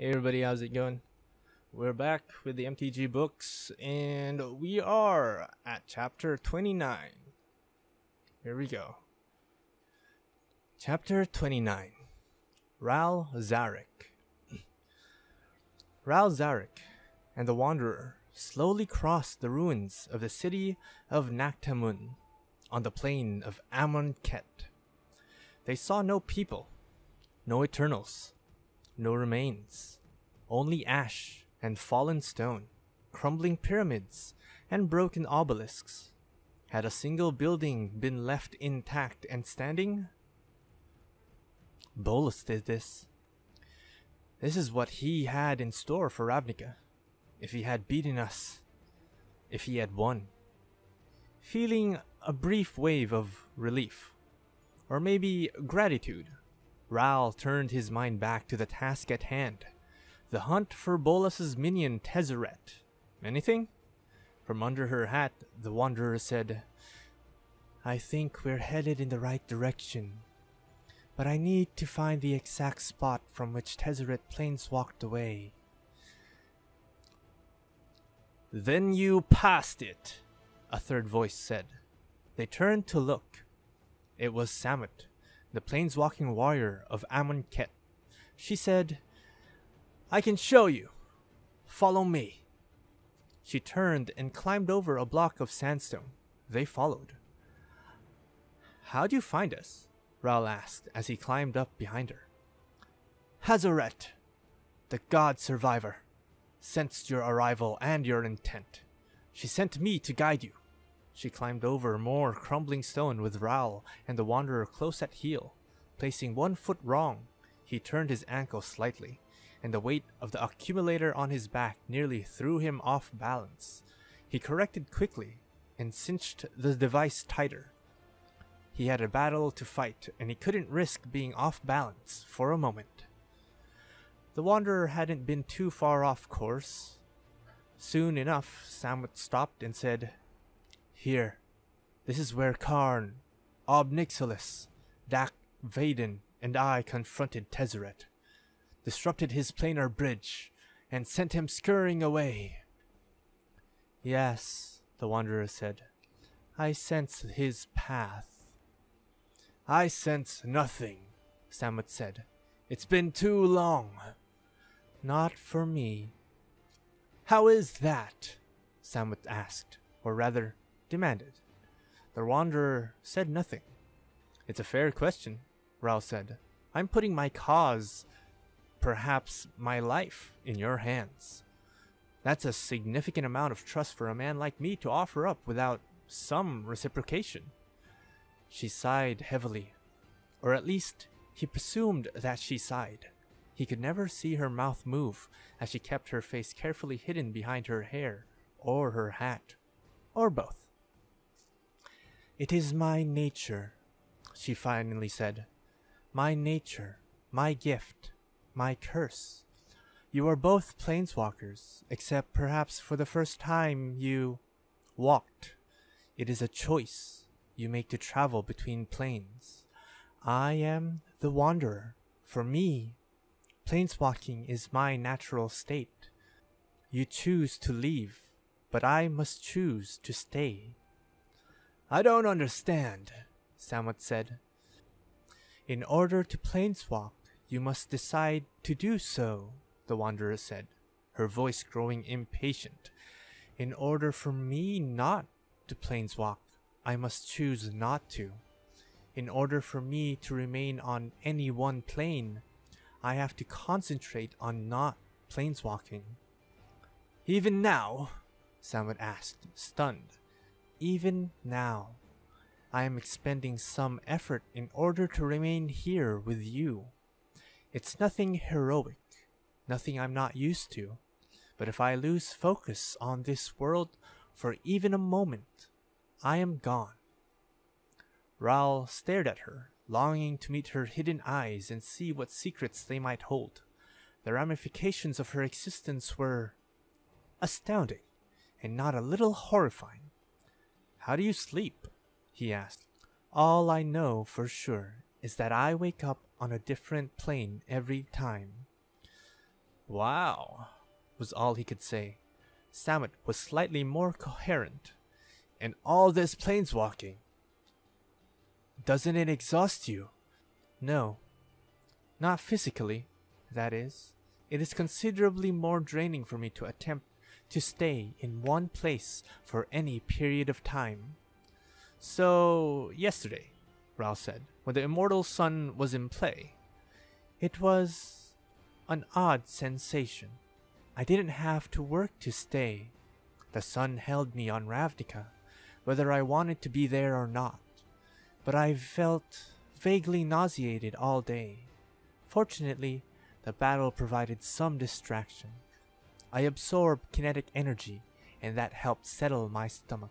Hey everybody, how's it going? We're back with the MTG books, and we are at chapter 29. Here we go. Chapter 29. Ral Zarek. Ral Zarek and the Wanderer slowly crossed the ruins of the city of Naktamun on the plain of Amonkhet. They saw no people, no Eternals, no remains, only ash and fallen stone, crumbling pyramids and broken obelisks. Had a single building been left intact and standing? Bolus did this. This is what he had in store for Ravnica. If he had beaten us, if he had won. Feeling a brief wave of relief, or maybe gratitude, Ral turned his mind back to the task at hand. The hunt for Bolus's minion Tezzeret. Anything? From under her hat, the Wanderer said, "I think we're headed in the right direction, but I need to find the exact spot from which Tezzeret planeswalked away." "Then you passed it," a third voice said. They turned to look. It was Samut, the planeswalking warrior of Amonkhet. She said, "I can show you. Follow me." She turned and climbed over a block of sandstone. They followed. "How'd you find us?" Ral asked as he climbed up behind her. "Hazoret, the god survivor, sensed your arrival and your intent. She sent me to guide you." She climbed over more crumbling stone with Ral and the Wanderer close at heel. Placing one foot wrong, he turned his ankle slightly, and the weight of the accumulator on his back nearly threw him off balance. He corrected quickly and cinched the device tighter. He had a battle to fight, and he couldn't risk being off balance for a moment. The Wanderer hadn't been too far off course. Soon enough, Samut stopped and said, "Here, this is where Karn, Ob Nixilis, Dak Vaden, and I confronted Tezzeret, disrupted his planar bridge, and sent him scurrying away." "Yes," the Wanderer said. "I sense his path." "I sense nothing," Samut said. "It's been too long." "Not for me." "How is that?" Samut asked, or rather, demanded. The Wanderer said nothing. "It's a fair question," Ral said. "I'm putting my cause, perhaps my life, in your hands. That's a significant amount of trust for a man like me to offer up without some reciprocation." She sighed heavily, or at least he presumed that she sighed. He could never see her mouth move as she kept her face carefully hidden behind her hair or her hat, or both. "It is my nature," she finally said. "My nature, my gift, my curse. You are both planeswalkers, except perhaps for the first time you walked. It is a choice you make to travel between planes. I am the Wanderer. For me, planeswalking is my natural state. You choose to leave, but I must choose to stay." "I don't understand," Samut said. "In order to planeswalk, you must decide to do so," the Wanderer said, her voice growing impatient. "In order for me not to planeswalk, I must choose not to. In order for me to remain on any one plane, I have to concentrate on not planeswalking." "Even now?" Samut asked, stunned. "Even now. I am expending some effort in order to remain here with you. It's nothing heroic, nothing I'm not used to, but if I lose focus on this world for even a moment, I am gone." Ral stared at her, longing to meet her hidden eyes and see what secrets they might hold. The ramifications of her existence were astounding, and not a little horrifying. "How do you sleep?" he asked. "All I know for sure is that I wake up on a different plane every time." Wow, was all he could say. Samet was slightly more coherent. And all this planeswalking, doesn't it exhaust you? No, not physically, that is. It is considerably more draining for me to attempt to stay in one place for any period of time. So, yesterday, Ral said, when the immortal sun was in play, it was an odd sensation. I didn't have to work to stay. The sun held me on Ravnica, whether I wanted to be there or not, but I felt vaguely nauseated all day. Fortunately, the battle provided some distraction. I absorbed kinetic energy, and that helped settle my stomach.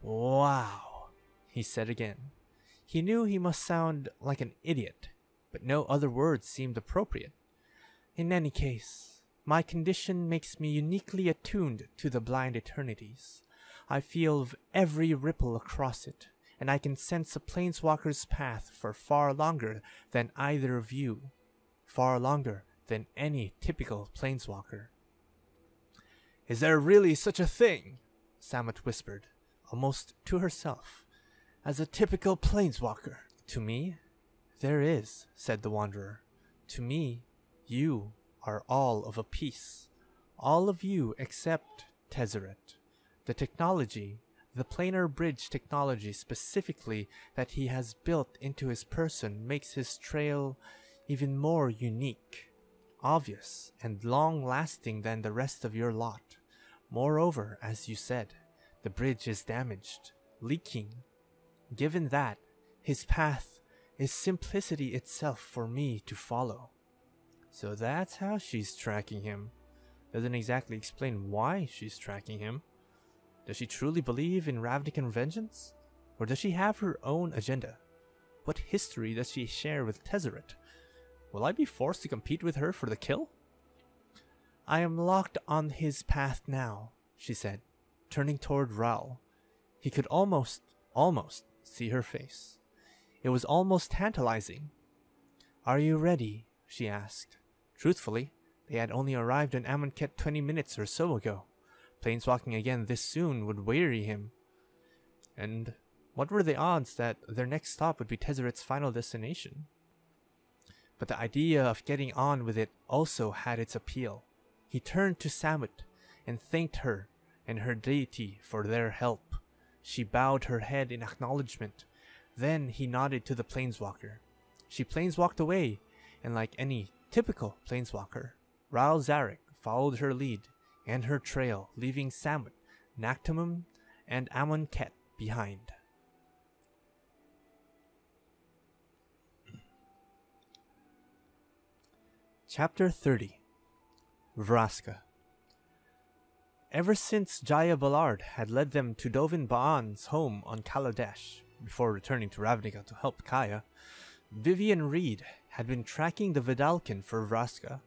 Wow, he said again. He knew he must sound like an idiot, but no other words seemed appropriate. In any case, my condition makes me uniquely attuned to the blind eternities. I feel every ripple across it, and I can sense a planeswalker's path for far longer than either of you. Far longer than any typical planeswalker. Is there really such a thing, Samet whispered, almost to herself, as a typical planeswalker? To me, there is, said the Wanderer. To me, you are all of a piece. All of you except Tezzeret. The technology, the planar bridge technology specifically that he has built into his person makes his trail even more unique, obvious, and long-lasting than the rest of your lot. Moreover, as you said, the bridge is damaged, leaking. Given that, his path is simplicity itself for me to follow. So that's how she's tracking him. Doesn't exactly explain why she's tracking him. Does she truly believe in Ravnican vengeance? Or does she have her own agenda? What history does she share with Tezzeret? Will I be forced to compete with her for the kill? I am locked on his path now, she said, turning toward Ral. He could almost see her face. It was almost tantalizing. Are you ready? She asked. Truthfully, they had only arrived in Amonkhet 20 minutes or so ago. Planeswalking again this soon would weary him. And what were the odds that their next stop would be Tezzeret's final destination? But the idea of getting on with it also had its appeal. He turned to Samet and thanked her and her deity for their help. She bowed her head in acknowledgement. Then he nodded to the planeswalker. She planeswalked away, and like any typical planeswalker, Ral Zarek followed her lead and her trail, leaving Samet, Nactamum, and Amonkhet behind. Chapter 30. Vraska. Ever since Jaya Ballard had led them to Dovin Ba'an's home on Kaladesh, before returning to Ravnica to help Kaya, Vivian Reed had been tracking the Vidalkin for Vraska.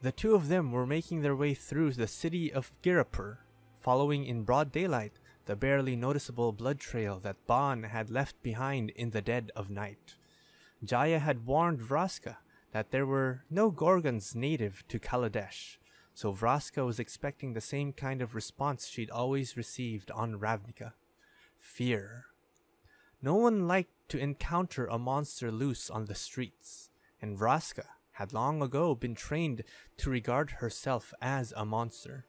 The two of them were making their way through the city of Girapur, following in broad daylight the barely noticeable blood trail that Ba'an had left behind in the dead of night. Jaya had warned Vraska that there were no Gorgons native to Kaladesh, so Vraska was expecting the same kind of response she'd always received on Ravnica. Fear. No one liked to encounter a monster loose on the streets, and Vraska had long ago been trained to regard herself as a monster.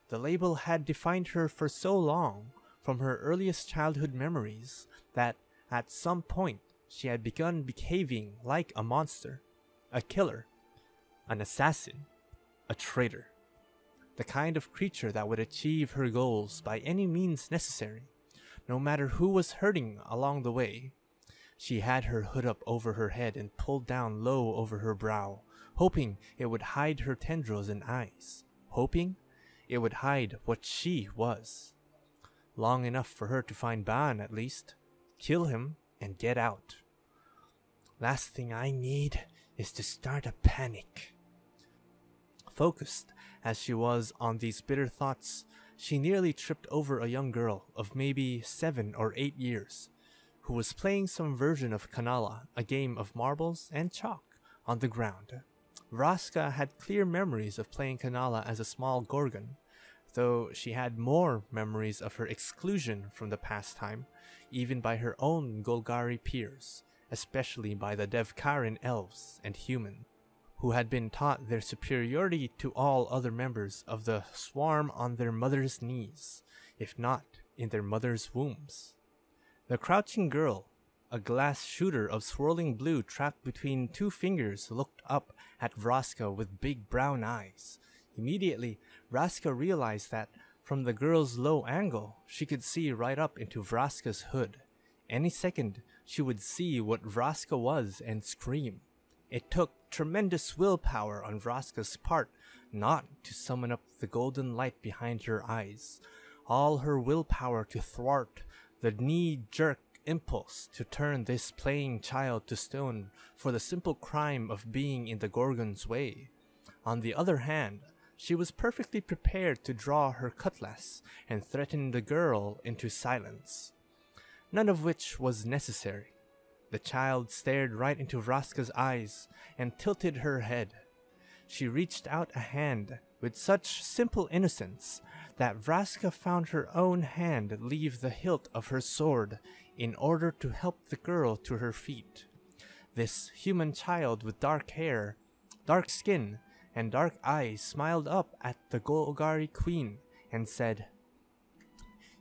The label had defined her for so long, from her earliest childhood memories, that at some point she had begun behaving like a monster. A killer, an assassin, a traitor. The kind of creature that would achieve her goals by any means necessary, no matter who was hurting along the way. She had her hood up over her head and pulled down low over her brow, hoping it would hide her tendrils and eyes, hoping it would hide what she was. Long enough for her to find Ba'an at least, kill him, and get out. Last thing I need is to start a panic. Focused as she was on these bitter thoughts, she nearly tripped over a young girl of maybe 7 or 8 years, who was playing some version of Kanala, a game of marbles and chalk, on the ground. Vraska had clear memories of playing Kanala as a small Gorgon, though she had more memories of her exclusion from the pastime, even by her own Golgari peers, especially by the Devkarin elves and human, who had been taught their superiority to all other members of the swarm on their mother's knees, if not in their mother's wombs. The crouching girl, a glass shooter of swirling blue trapped between two fingers, looked up at Vraska with big brown eyes. Immediately, Vraska realized that from the girl's low angle, she could see right up into Vraska's hood. Any second, she would see what Vraska was and scream. It took tremendous willpower on Vraska's part not to summon up the golden light behind her eyes. All her willpower to thwart the knee-jerk impulse to turn this playing child to stone for the simple crime of being in the Gorgon's way. On the other hand, she was perfectly prepared to draw her cutlass and threaten the girl into silence. None of which was necessary. The child stared right into Vraska's eyes and tilted her head. She reached out a hand with such simple innocence that Vraska found her own hand leave the hilt of her sword in order to help the girl to her feet. This human child with dark hair, dark skin, and dark eyes smiled up at the Golgari queen and said,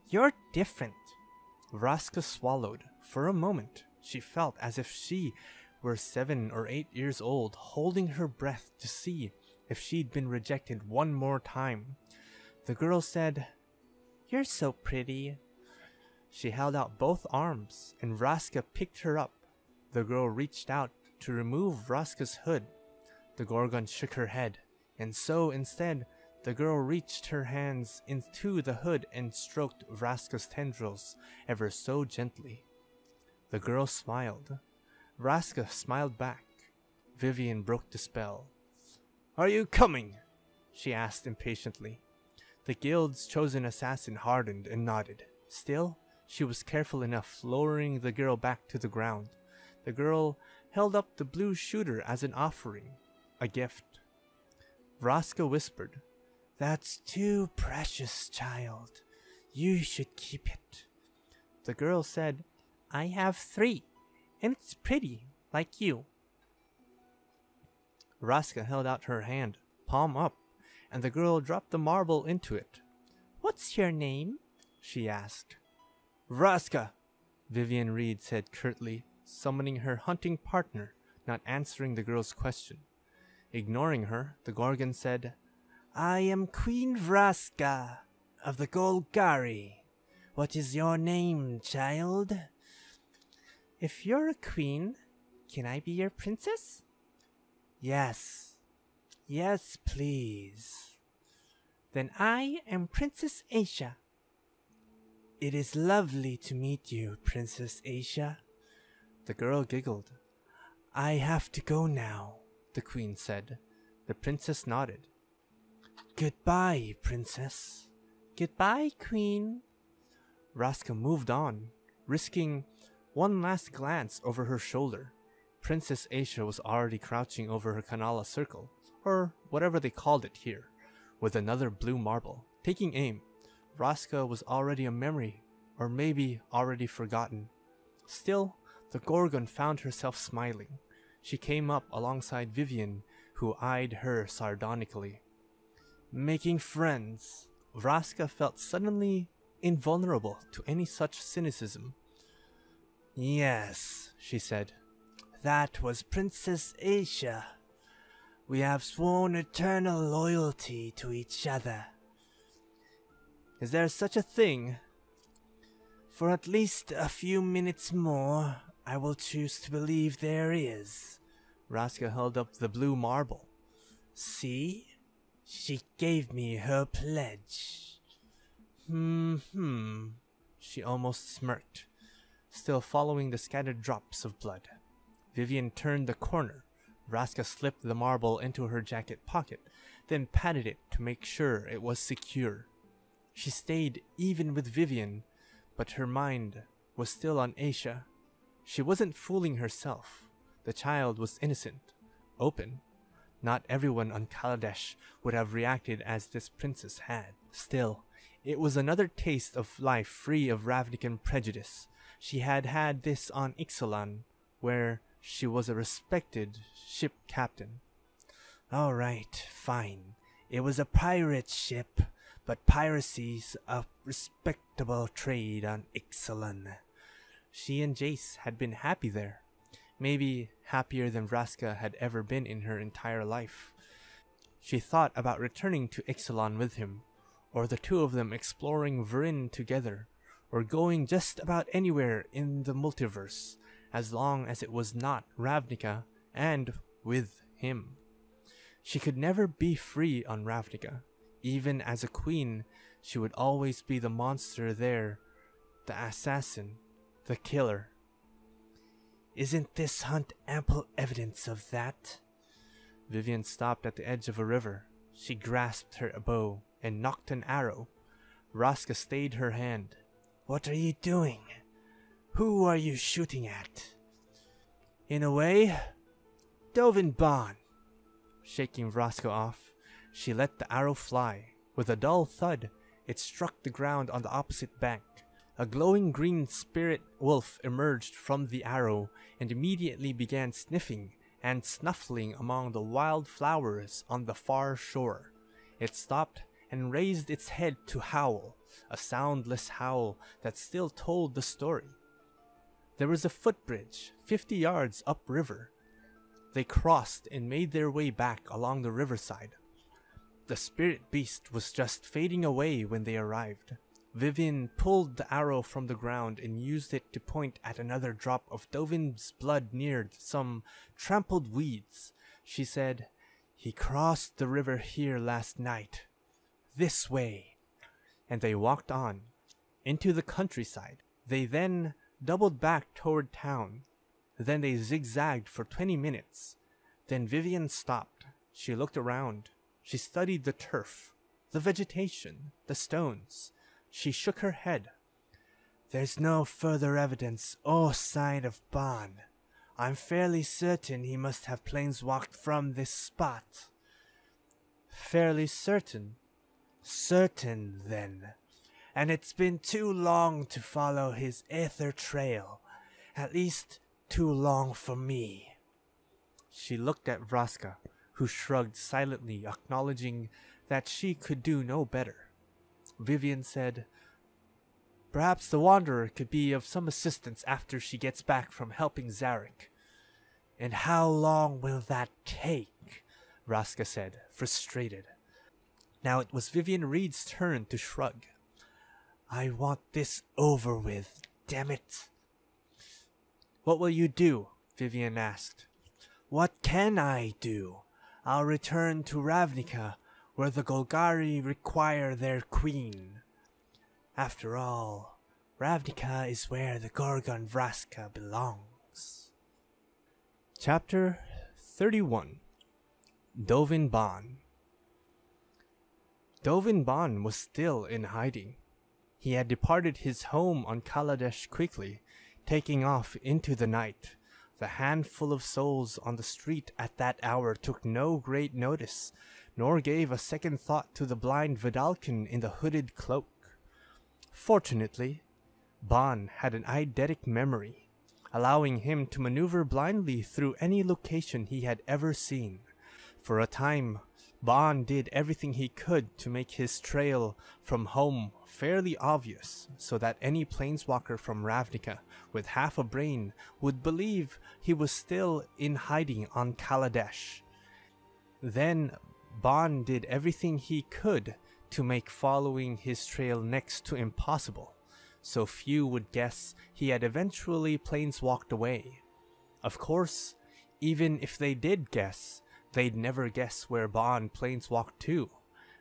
"You're different." Vraska swallowed. For a moment, she felt as if she were 7 or 8 years old, holding her breath to see if she'd been rejected one more time. The girl said, "You're so pretty." She held out both arms, and Vraska picked her up. The girl reached out to remove Vraska's hood. The Gorgon shook her head, and so instead, the girl reached her hands into the hood and stroked Vraska's tendrils ever so gently. The girl smiled. Vraska smiled back. Vivian broke the spell. "Are you coming?" she asked impatiently. The guild's chosen assassin hardened and nodded. Still, she was careful enough, lowering the girl back to the ground. The girl held up the blue shooter as an offering, a gift. Vraska whispered, "That's too precious, child. You should keep it." The girl said, "I have 3, and it's pretty, like you." Vraska held out her hand, palm up, and the girl dropped the marble into it. "What's your name?" she asked. "Vraska," Vivian Reed said curtly, summoning her hunting partner, not answering the girl's question. Ignoring her, the Gorgon said, "I am Queen Vraska of the Golgari. What is your name, child?" "If you're a queen, can I be your princess?" "Yes. Yes, please." "Then I am Princess Aisha." "It is lovely to meet you, Princess Aisha." The girl giggled. "I have to go now," the queen said. The princess nodded. "Goodbye, princess." "Goodbye, queen." Vraska moved on, risking one last glance over her shoulder. Princess Aisha was already crouching over her Kanala circle, or whatever they called it here, with another blue marble. Taking aim, Vraska was already a memory, or maybe already forgotten. Still, the Gorgon found herself smiling. She came up alongside Vivian, who eyed her sardonically. Making friends. Vraska felt suddenly invulnerable to any such cynicism. "Yes," she said. "That was Princess Aisha. We have sworn eternal loyalty to each other." "Is there such a thing?" "For at least a few minutes more, I will choose to believe there is." Vraska held up the blue marble. "See? She gave me her pledge." She almost smirked, still following the scattered drops of blood. Vivian turned the corner. Vraska slipped the marble into her jacket pocket, then patted it to make sure it was secure. She stayed even with Vivian, but her mind was still on Aisha. She wasn't fooling herself. The child was innocent, open. Not everyone on Kaladesh would have reacted as this princess had. Still, it was another taste of life free of Ravnican prejudice. She had had this on Ixalan, where she was a respected ship captain. "All right, fine. It was a pirate ship, but piracy's a respectable trade on Ixalan." She and Jace had been happy there. Maybe happier than Vraska had ever been in her entire life. She thought about returning to Ixalan with him, or the two of them exploring Vryn together, or going just about anywhere in the multiverse, as long as it was not Ravnica and with him. She could never be free on Ravnica. Even as a queen, she would always be the monster there, the assassin, the killer. "Isn't this hunt ample evidence of that?" Vivian stopped at the edge of a river. She grasped her bow and nocked an arrow. Vraska stayed her hand. "What are you doing? Who are you shooting at?" "In a way, Dovin Bond." Shaking Vraska off, she let the arrow fly. With a dull thud, it struck the ground on the opposite bank. A glowing green spirit wolf emerged from the arrow and immediately began sniffing and snuffling among the wild flowers on the far shore. It stopped and raised its head to howl, a soundless howl that still told the story. There was a footbridge 50 yards upriver. They crossed and made their way back along the riverside. The spirit beast was just fading away when they arrived. Vivian pulled the arrow from the ground and used it to point at another drop of Dovin's blood near some trampled weeds. She said, "He crossed the river here last night. This way." And they walked on, into the countryside. They then doubled back toward town. Then they zigzagged for 20 minutes. Then Vivian stopped. She looked around. She studied the turf, the vegetation, the stones. She shook her head. "There's no further evidence or sign of Bond. I'm fairly certain he must have planeswalked from this spot." "Fairly certain?" "Certain, then. And it's been too long to follow his aether trail. At least, too long for me." She looked at Vraska, who shrugged silently, acknowledging that she could do no better. Vivian said, "Perhaps the Wanderer could be of some assistance after she gets back from helping Zarek." "And how long will that take?" Vraska said, frustrated. Now it was Vivian Reed's turn to shrug. "I want this over with, damn it." "What will you do?" Vivian asked. "What can I do? I'll return to Ravnica, where the Golgari require their queen. After all, Ravnica is where the Gorgon Vraska belongs." Chapter 31. Dovin Baan. Dovin Baan was still in hiding. He had departed his home on Kaladesh quickly, taking off into the night. The handful of souls on the street at that hour took no great notice, nor gave a second thought to the blind Vidalkin in the hooded cloak. Fortunately, Baan had an eidetic memory, allowing him to maneuver blindly through any location he had ever seen. For a time, Baan did everything he could to make his trail from home fairly obvious, so that any planeswalker from Ravnica with half a brain would believe he was still in hiding on Kaladesh. Then Baan did everything he could to make following his trail next to impossible, so few would guess he had eventually planeswalked away. Of course, even if they did guess, they'd never guess where Baan planeswalked to,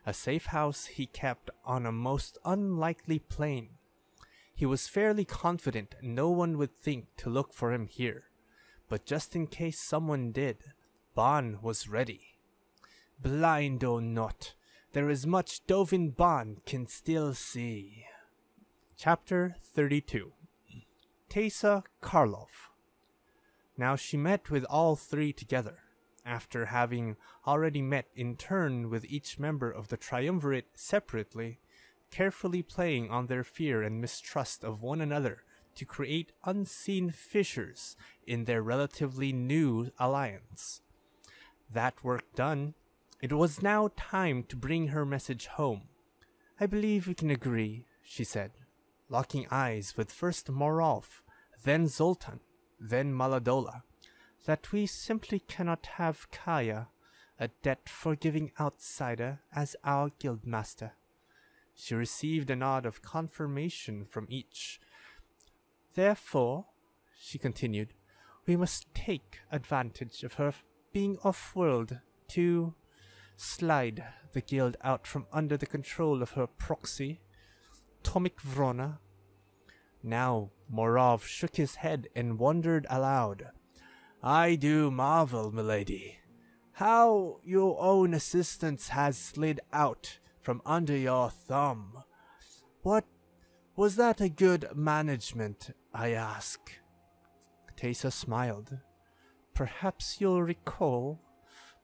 a safe house he kept on a most unlikely plane. He was fairly confident no one would think to look for him here, but just in case someone did, Baan was ready. Blind or not, there is much Dovin Baan can still see. Chapter 32. Teysa Karlov. Now she met with all three together. after having already met in turn with each member of the triumvirate separately, carefully playing on their fear and mistrust of one another to create unseen fissures in their relatively new alliance. That work done, it was now time to bring her message home. "I believe we can agree," she said, locking eyes with first Morov, then Zoltan, then Maladola, "that we simply cannot have Kaya, a debt-forgiving outsider, as our guildmaster." She received a nod of confirmation from each. "Therefore," she continued, "we must take advantage of her being off-world to slide the guild out from under the control of her proxy, Tomik Vrona." Now Morov shook his head and wondered aloud. "I do marvel, milady, how your own assistance has slid out from under your thumb. What was that? A good management, I ask?" Teysa smiled. "Perhaps you'll recall,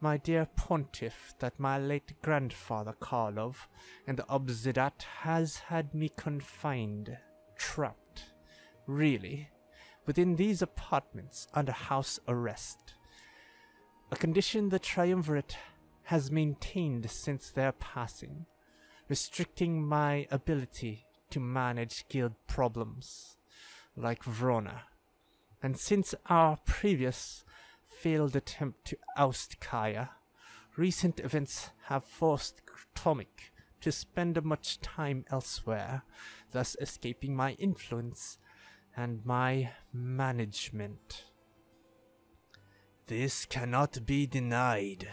my dear Pontiff, that my late grandfather Karlov and the Obzidat has had me confined, trapped, really, within these apartments under house arrest. A condition the Triumvirate has maintained since their passing, restricting my ability to manage guild problems like Vrona. And since our previous failed attempt to oust Kaya, recent events have forced Tomik to spend much time elsewhere, thus escaping my influence and my management." "This cannot be denied,"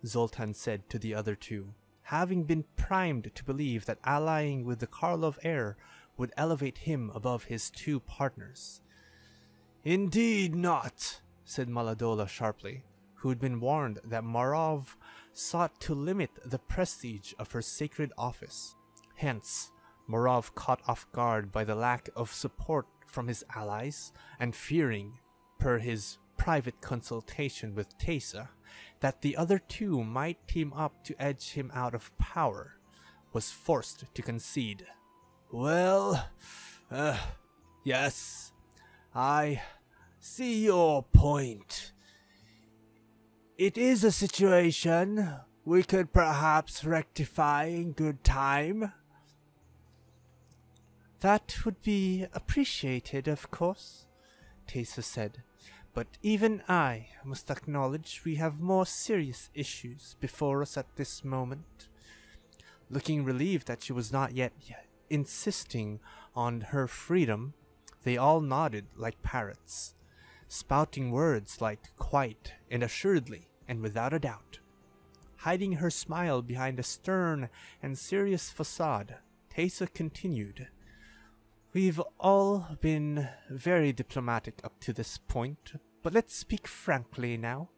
Zoltan said to the other two, having been primed to believe that allying with the Karlov heir would elevate him above his two partners. "Indeed not," said Maladola sharply, who had been warned that Morov sought to limit the prestige of her sacred office. Hence, Morov, caught off guard by the lack of support from his allies, and fearing, per his private consultation with Teysa, that the other two might team up to edge him out of power, was forced to concede. "Well, yes, I see your point. It is a situation we could perhaps rectify in good time." "That would be appreciated, of course," Teysa said, "but even I must acknowledge we have more serious issues before us at this moment." Looking relieved that she was not yet insisting on her freedom, they all nodded like parrots, spouting words like "quite" and "assuredly" and "without a doubt." Hiding her smile behind a stern and serious facade, Teysa continued, "We've all been very diplomatic up to this point, but let's speak frankly now.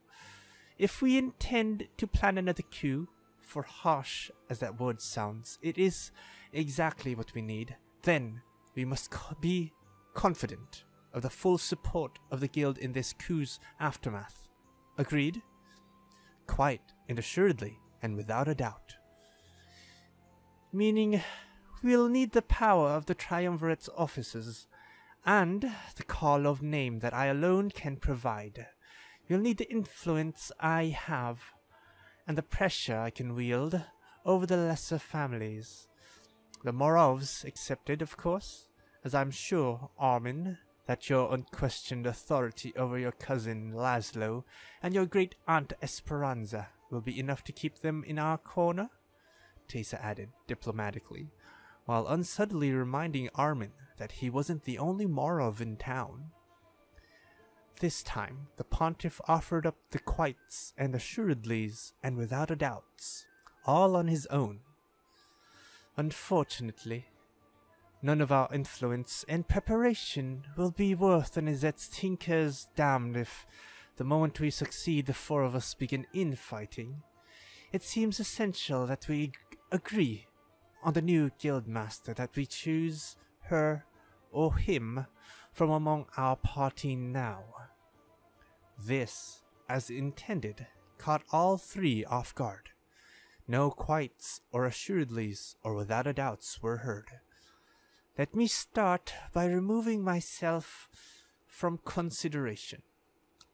If we intend to plan another coup, for harsh as that word sounds, it is exactly what we need, then we must be confident of the full support of the guild in this coup's aftermath. Agreed?" "Quite and assuredly and without a doubt." "Meaning we'll need the power of the Triumvirate's officers, and the Karlov name that I alone can provide. We'll need the influence I have, and the pressure I can wield over the lesser families. The Morovs excepted, of course, as I'm sure, Armin, that your unquestioned authority over your cousin Laszlo and your great-aunt Esperanza will be enough to keep them in our corner," Teysa added diplomatically, while unsubtly reminding Armin that he wasn't the only Morov in town. This time, the Pontiff offered up the quites and assuredlys and without a doubts, all on his own. "Unfortunately, none of our influence and preparation will be worth an Izet's tinker's damned if, the moment we succeed, the four of us begin infighting. It seems essential that we agree on the new guildmaster, that we choose her or him from among our party now. This, as intended, caught all three off guard. No quiets or assuredlys or without a doubts were heard. Let me start by removing myself from consideration.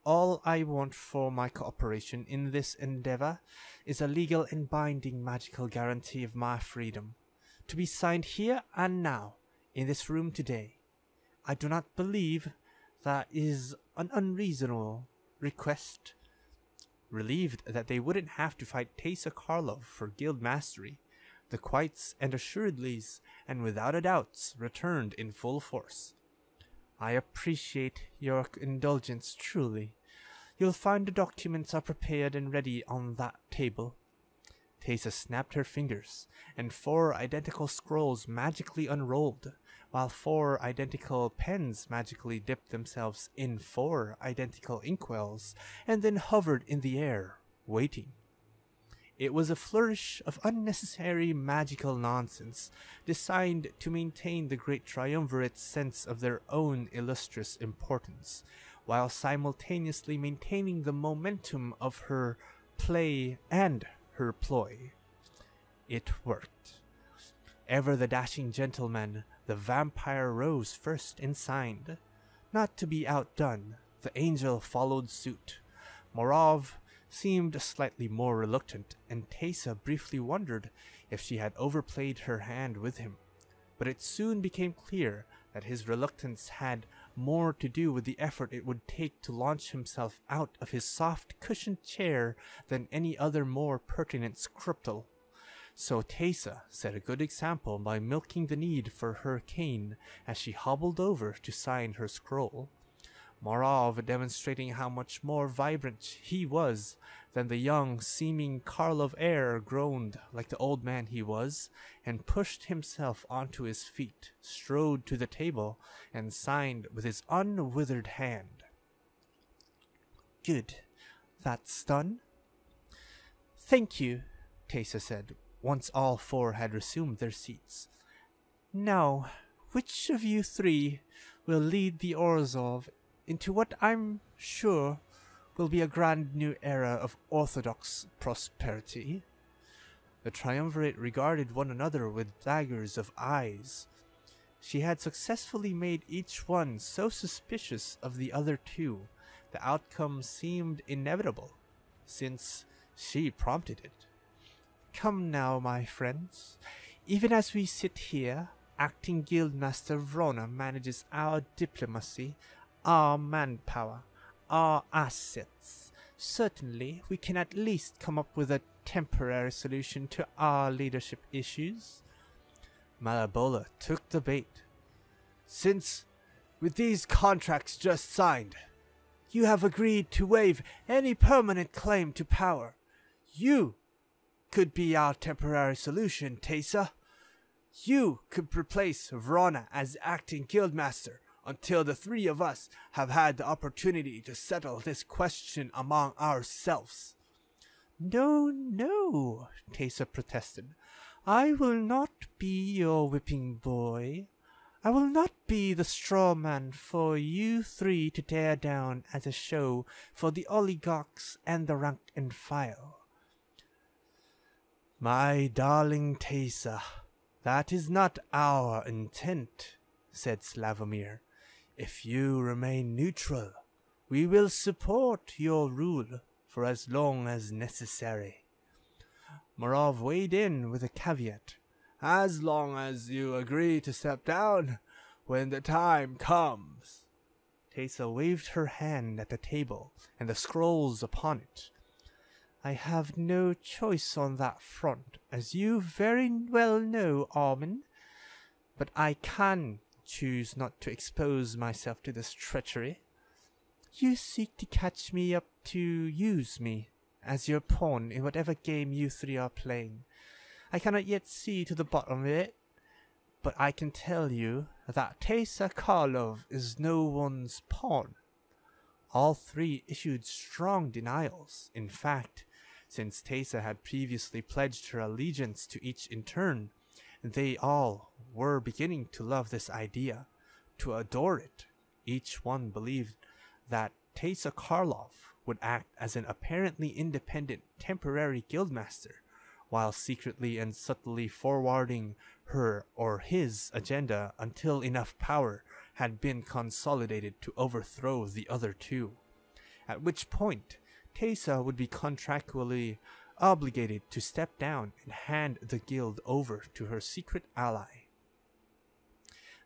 All I want for my cooperation in this endeavor is a legal and binding magical guarantee of my freedom, to be signed here and now, in this room today. I do not believe that is an unreasonable request. Relieved that they wouldn't have to fight Teysa Karlov for guild mastery, the quiets and assuredlys, and without a doubt, returned in full force. I appreciate your indulgence truly. You'll find the documents are prepared and ready on that table. Teysa snapped her fingers, and 4 identical scrolls magically unrolled, while 4 identical pens magically dipped themselves in 4 identical inkwells, and then hovered in the air, waiting. It was a flourish of unnecessary magical nonsense, designed to maintain the great triumvirate's sense of their own illustrious importance, while simultaneously maintaining the momentum of her play and her ploy. It worked. Ever the dashing gentleman, the vampire rose first and signed. Not to be outdone, the angel followed suit. Morov seemed slightly more reluctant, and Teysa briefly wondered if she had overplayed her hand with him. But it soon became clear that his reluctance had more to do with the effort it would take to launch himself out of his soft cushioned chair than any other more pertinent scruple. So Teysa set a good example by milking the need for her cane as she hobbled over to sign her scroll. Morov demonstrating how much more vibrant he was than the young seeming Karlov heir, groaned like the old man he was, and pushed himself onto his feet, strode to the table, and signed with his unwithered hand. Good. That's done? Thank you, Teysa said, once all 4 had resumed their seats. Now, which of you 3 will lead the Orzhov into what I'm sure will be a grand new era of orthodox prosperity? The triumvirate regarded one another with daggers of eyes. She had successfully made each one so suspicious of the other 2, the outcome seemed inevitable, since she prompted it. Come now, my friends. Even as we sit here, acting Guildmaster Vrona manages our diplomacy, our manpower, our assets. Certainly, we can at least come up with a temporary solution to our leadership issues. Malabola took the bait. Since, with these contracts just signed, you have agreed to waive any permanent claim to power, you could be our temporary solution, Teysa. You could replace Vrona as acting guildmaster until the 3 of us have had the opportunity to settle this question among ourselves. No, no, Teysa protested. I will not be your whipping boy. I will not be the straw man for you 3 to tear down as a show for the oligarchs and the rank and file. My darling Teysa, that is not our intent, said Slavomir. If you remain neutral, we will support your rule for as long as necessary. Morov weighed in with a caveat. As long as you agree to step down when the time comes. Teysa waved her hand at the table and the scrolls upon it. I have no choice on that front, as you very well know, Armin, but I can choose not to expose myself to this treachery. You seek to catch me up to use me as your pawn in whatever game you 3 are playing. I cannot yet see to the bottom of it, but I can tell you that Teysa Karlov is no one's pawn. All 3 issued strong denials. In fact, since Teysa had previously pledged her allegiance to each in turn, they all were beginning to love this idea, to adore it. Each one believed that Teysa Karlov would act as an apparently independent temporary guildmaster, while secretly and subtly forwarding her or his agenda until enough power had been consolidated to overthrow the other two, at which point Teysa would be contractually obligated to step down and hand the guild over to her secret ally.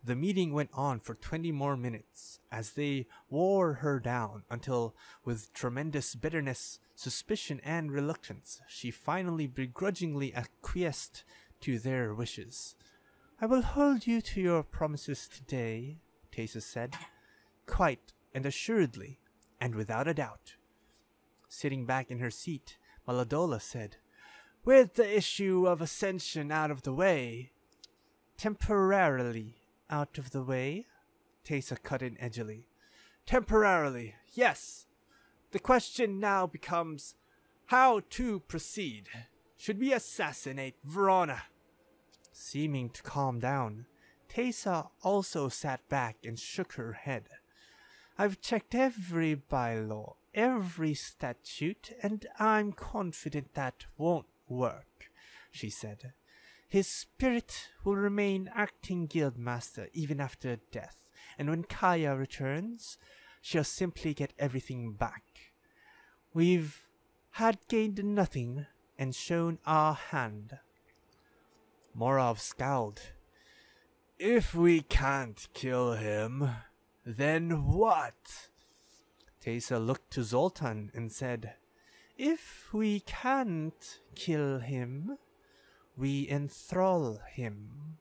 The meeting went on for 20 more minutes as they wore her down until, with tremendous bitterness, suspicion, and reluctance, she finally begrudgingly acquiesced to their wishes. "I will hold you to your promises today," Teysa said, quite and assuredly, and without a doubt. Sitting back in her seat, Maladola said, "With the issue of ascension out of the way—" "Temporarily out of the way," Teysa cut in edgily. "Temporarily, yes. The question now becomes how to proceed. Should we assassinate Verona?" Seeming to calm down, Teysa also sat back and shook her head. "I've checked every bylaw, every statute, and I'm confident that won't work," she said. "His spirit will remain acting guildmaster even after death, and when Kaya returns, she'll simply get everything back. We've had gained nothing and shown our hand." Morov scowled. "If we can't kill him, then what?" Teysa looked to Zoltan and said, "If we can't kill him, we enthrall him."